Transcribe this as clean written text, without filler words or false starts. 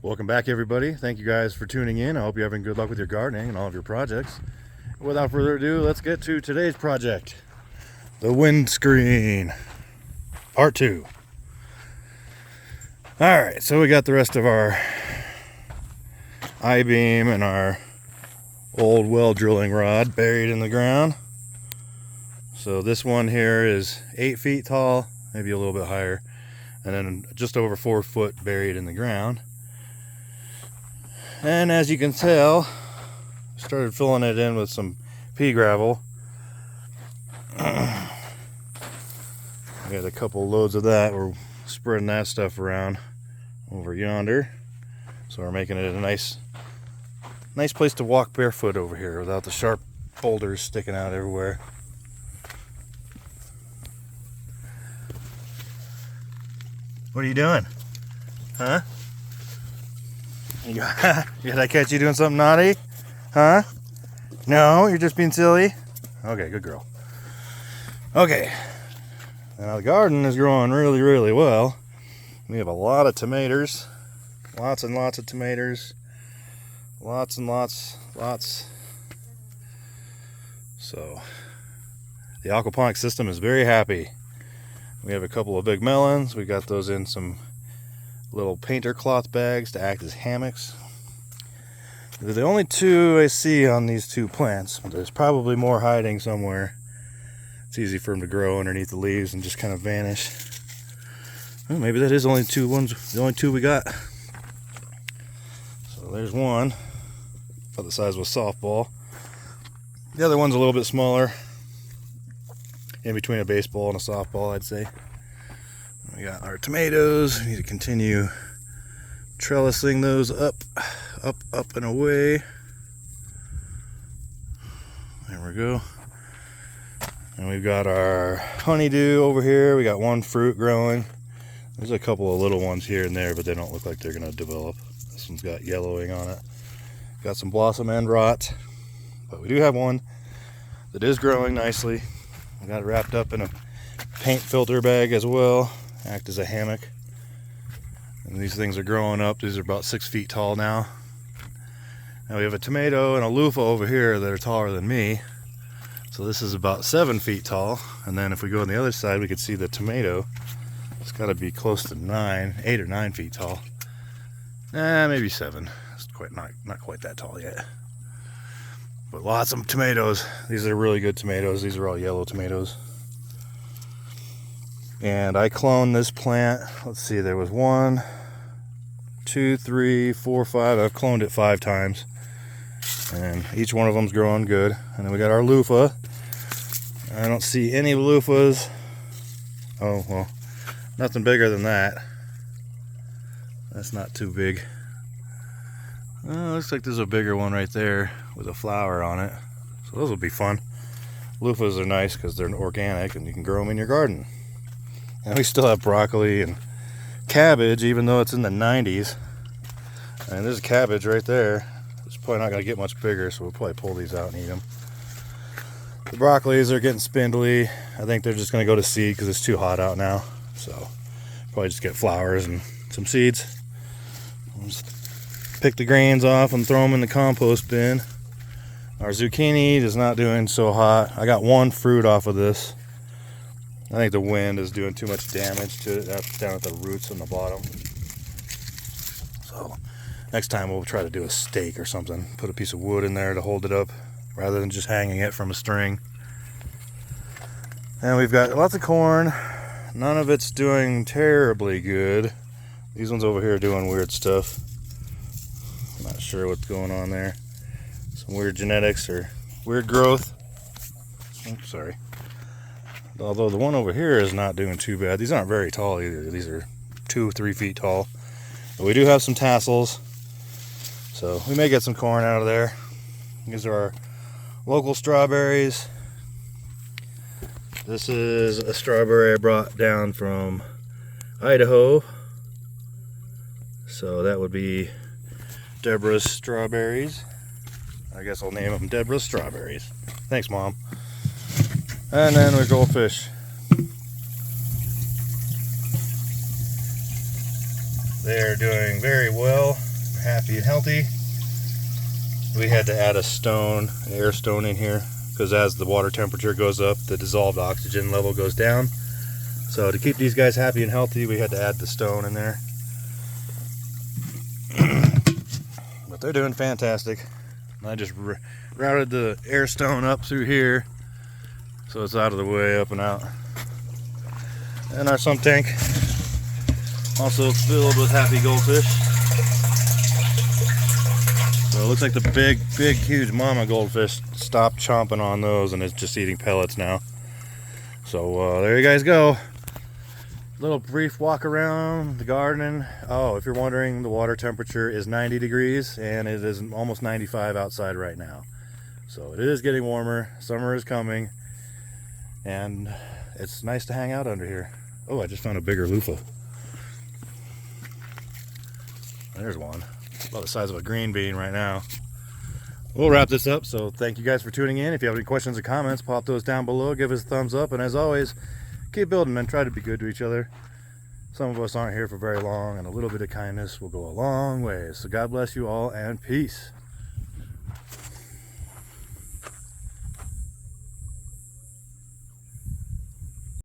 Welcome back, everybody. Thank you guys for tuning in. I hope you're having good luck with your gardening and all of your projects. Without further ado, let's get to today's project. The windscreen, part 2. Alright, so we got the rest of our I-beam and our old well drilling rod buried in the ground. So this one here is 8 feet tall, maybe a little bit higher, and then just over 4 foot buried in the ground. And as you can tell, started filling it in with some pea gravel. I got a couple loads of that. We're spreading that stuff around over yonder. So we're making it a nice place to walk barefoot over here without the sharp boulders sticking out everywhere. What are you doing? Huh? Did I catch you doing something naughty? Huh? No, you're just being silly? Okay, good girl. Okay. Now the garden is growing really, really well. We have a lot of tomatoes. Lots and lots of tomatoes. Lots and lots. So, the aquaponics system is very happy. We have a couple of big melons. We got those in some little painter cloth bags to act as hammocks. They're the only two I see on these two plants. There's probably more hiding somewhere. It's easy for them to grow underneath the leaves and just kind of vanish. Well, maybe that is the only two we got. So there's one, about the size of a softball. The other one's a little bit smaller, in between a baseball and a softball, I'd say. We got our tomatoes. We need to continue trellising those up and away. There we go. And we've got our honeydew over here. We got one fruit growing. There's a couple of little ones here and there, but they don't look like they're going to develop. This one's got yellowing on it. Got some blossom end rot, but we do have one that is growing nicely. I got it wrapped up in a paint filter bag as well. Act as a hammock. And these things are growing up. These are about 6 feet tall now. Now we have a tomato and a loofah over here that are taller than me. So this is about 7 feet tall. And then if we go on the other side, we can see the tomato. It's got to be close to 8 or 9 feet tall. Maybe 7. It's not quite that tall yet. But lots of tomatoes. These are really good tomatoes. These are all yellow tomatoes. And I cloned this plant. Let's see, there was 1, 2, 3, 4, 5. I've cloned it 5 times. And each one of them's growing good. And then we got our loofah. I don't see any loofahs. Oh, well, nothing bigger than that. That's not too big. Looks like there's a bigger one right there with a flower on it. So those will be fun. Loofahs are nice because they're organic and you can grow them in your garden. And we still have broccoli and cabbage, even though it's in the 90s. And there's a cabbage right there. It's probably not going to get much bigger, so we'll probably pull these out and eat them. The broccolis are getting spindly. I think they're just going to go to seed because it's too hot out now. So probably just get flowers and some seeds. We'll just pick the grains off and throw them in the compost bin. Our zucchini is not doing so hot. I got one fruit off of this. I think the wind is doing too much damage to it. That's down at the roots on the bottom. So next time we'll try to do a stake or something. Put a piece of wood in there to hold it up rather than just hanging it from a string. And we've got lots of corn. None of it's doing terribly good. These ones over here are doing weird stuff. I'm not sure what's going on there. Some weird genetics or weird growth. Oops, sorry. Although the one over here is not doing too bad. These aren't very tall either. These are 2 or 3 feet tall. But we do have some tassels. So we may get some corn out of there. These are our local strawberries. This is a strawberry I brought down from Idaho. So that would be Deborah's strawberries. I guess I'll name them Deborah's strawberries. Thanks, Mom. And then our goldfish. They are doing very well. happy and healthy. We had to add a stone, an air stone in here, because as the water temperature goes up, the dissolved oxygen level goes down. So to keep these guys happy and healthy, we had to add the stone in there. But they're doing fantastic. I just routed the air stone up through here, so it's out of the way, up and out. And our sump tank, also filled with happy goldfish. So it looks like the big, huge mama goldfish stopped chomping on those and it's just eating pellets now. So there you guys go. Little brief walk around the garden. Oh, if you're wondering, the water temperature is 90 degrees and it is almost 95 outside right now. So it is getting warmer. Summer is coming and it's nice to hang out under here. Oh, I just found a bigger loofah. There's one. It's about the size of a green bean right now. We'll wrap this up, so thank you guys for tuning in. If you have any questions or comments, pop those down below, give us a thumbs up, and as always, keep building and try to be good to each other. Some of us aren't here for very long, and a little bit of kindness will go a long way. So God bless you all, and peace.